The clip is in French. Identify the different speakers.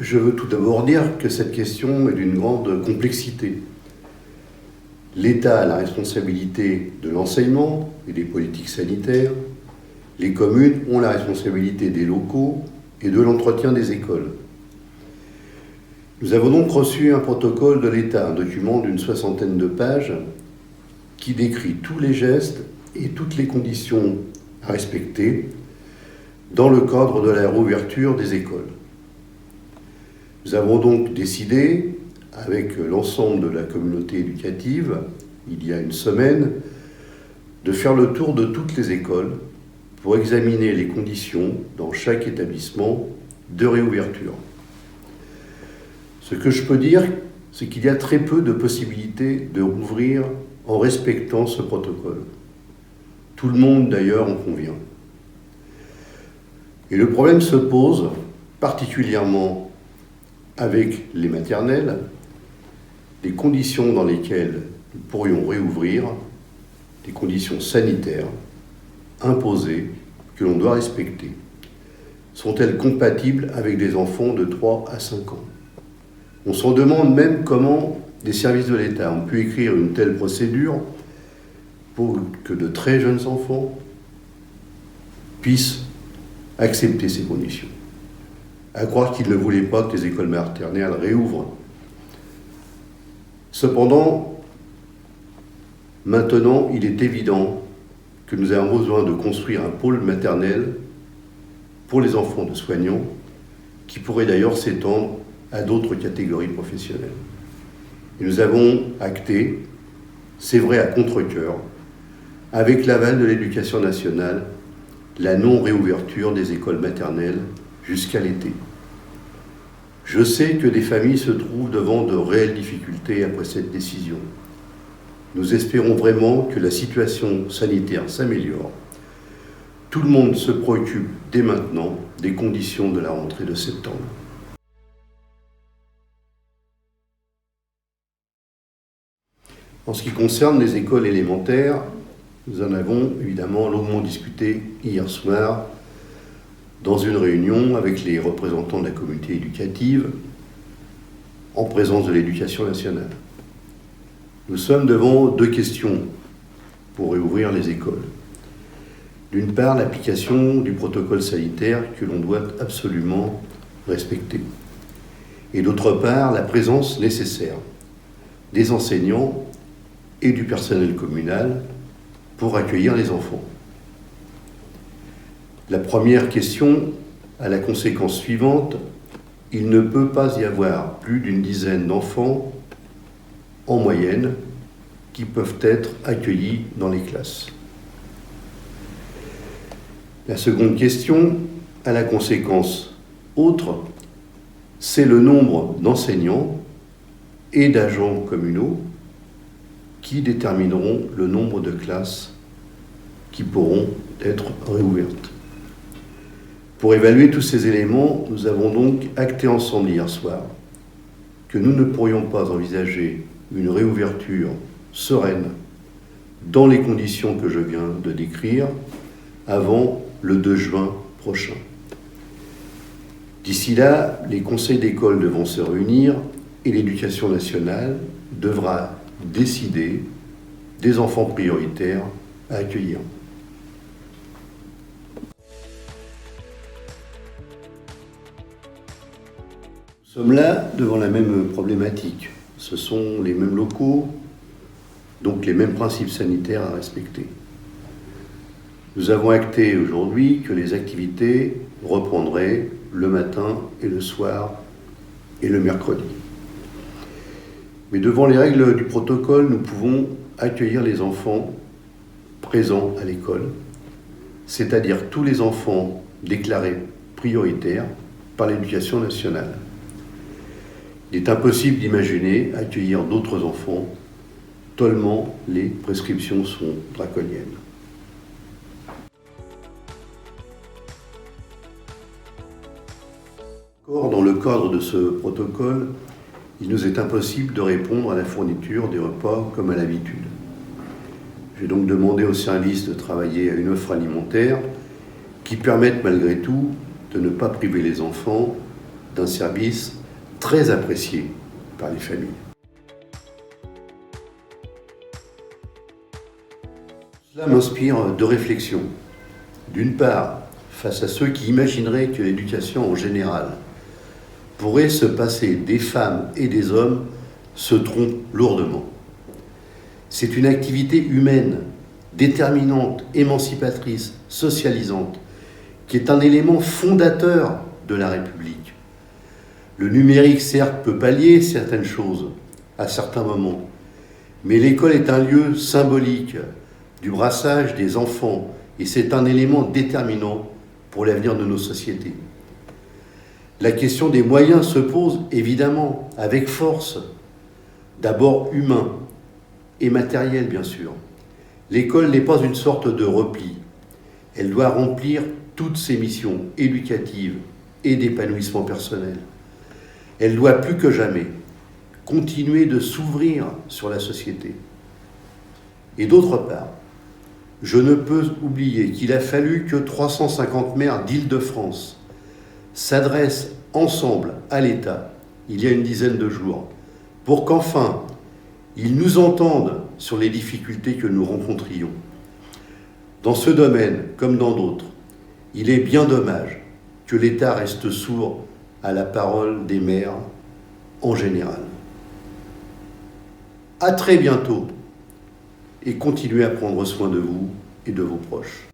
Speaker 1: Je veux tout d'abord dire que cette question est d'une grande complexité. L'État a la responsabilité de l'enseignement et des politiques sanitaires. Les communes ont la responsabilité des locaux et de l'entretien des écoles. Nous avons donc reçu un protocole de l'État, un document d'une 60aine de pages qui décrit tous les gestes et toutes les conditions à respecter dans le cadre de la réouverture des écoles. Nous avons donc décidé, avec l'ensemble de la communauté éducative, il y a une semaine, de faire le tour de toutes les écoles pour examiner les conditions dans chaque établissement de réouverture. Ce que je peux dire, c'est qu'il y a très peu de possibilités de rouvrir en respectant ce protocole. Tout le monde d'ailleurs en convient. Et le problème se pose particulièrement avec les maternelles, les conditions dans lesquelles nous pourrions réouvrir, des conditions sanitaires imposées que l'on doit respecter. Sont-elles compatibles avec des enfants de 3 à 5 ans ? On s'en demande même comment des services de l'État ont pu écrire une telle procédure pour que de très jeunes enfants puissent accepter ces conditions. À croire qu'ils ne voulaient pas que les écoles maternelles réouvrent. Cependant, maintenant, il est évident que nous avons besoin de construire un pôle maternel pour les enfants de soignants, qui pourrait d'ailleurs s'étendre à d'autres catégories professionnelles. Et nous avons acté, c'est vrai à contre-cœur, avec l'aval de l'Éducation nationale, la non-réouverture des écoles maternelles jusqu'à l'été. Je sais que des familles se trouvent devant de réelles difficultés après cette décision. Nous espérons vraiment que la situation sanitaire s'améliore. Tout le monde se préoccupe dès maintenant des conditions de la rentrée de septembre. En ce qui concerne les écoles élémentaires, nous en avons évidemment longuement discuté hier soir dans une réunion avec les représentants de la communauté éducative en présence de l'Éducation nationale. Nous sommes devant deux questions pour réouvrir les écoles. D'une part, l'application du protocole sanitaire que l'on doit absolument respecter. Et d'autre part, la présence nécessaire des enseignants et du personnel communal pour accueillir les enfants. La première question a la conséquence suivante: il ne peut pas y avoir plus d'une dizaine d'enfants en moyenne qui peuvent être accueillis dans les classes. La seconde question a la conséquence autre, c'est le nombre d'enseignants et d'agents communaux qui détermineront le nombre de classes qui pourront être réouvertes. Pour évaluer tous ces éléments, nous avons donc acté ensemble hier soir que nous ne pourrions pas envisager une réouverture sereine dans les conditions que je viens de décrire avant le 2 juin prochain. D'ici là, les conseils d'école devront se réunir et l'Éducation nationale devra décider des enfants prioritaires à accueillir. Nous sommes là devant la même problématique. Ce sont les mêmes locaux, donc les mêmes principes sanitaires à respecter. Nous avons acté aujourd'hui que les activités reprendraient le matin et le soir et le mercredi. Mais devant les règles du protocole, nous pouvons accueillir les enfants présents à l'école, c'est-à-dire tous les enfants déclarés prioritaires par l'Éducation nationale. Il est impossible d'imaginer accueillir d'autres enfants, tellement les prescriptions sont draconiennes. Or, dans le cadre de ce protocole, il nous est impossible de répondre à la fourniture des repas comme à l'habitude. J'ai donc demandé au service de travailler à une offre alimentaire qui permette malgré tout de ne pas priver les enfants d'un service très apprécié par les familles. Cela m'inspire deux réflexions. D'une part, face à ceux qui imagineraient que l'éducation en général pourrait se passer des femmes et des hommes, se trompent lourdement. C'est une activité humaine, déterminante, émancipatrice, socialisante, qui est un élément fondateur de la République. Le numérique, certes, peut pallier certaines choses à certains moments, mais l'école est un lieu symbolique du brassage des enfants et c'est un élément déterminant pour l'avenir de nos sociétés. La question des moyens se pose évidemment avec force, d'abord humain et matériel bien sûr. L'école n'est pas une sorte de repli, elle doit remplir toutes ses missions éducatives et d'épanouissement personnel. Elle doit plus que jamais continuer de s'ouvrir sur la société. Et d'autre part, je ne peux oublier qu'il a fallu que 350 maires d'Île-de-France s'adressent ensemble à l'État, il y a une dizaine de jours, pour qu'enfin, ils nous entendent sur les difficultés que nous rencontrions. Dans ce domaine, comme dans d'autres, il est bien dommage que l'État reste sourd à la parole des maires en général. À très bientôt et continuez à prendre soin de vous et de vos proches.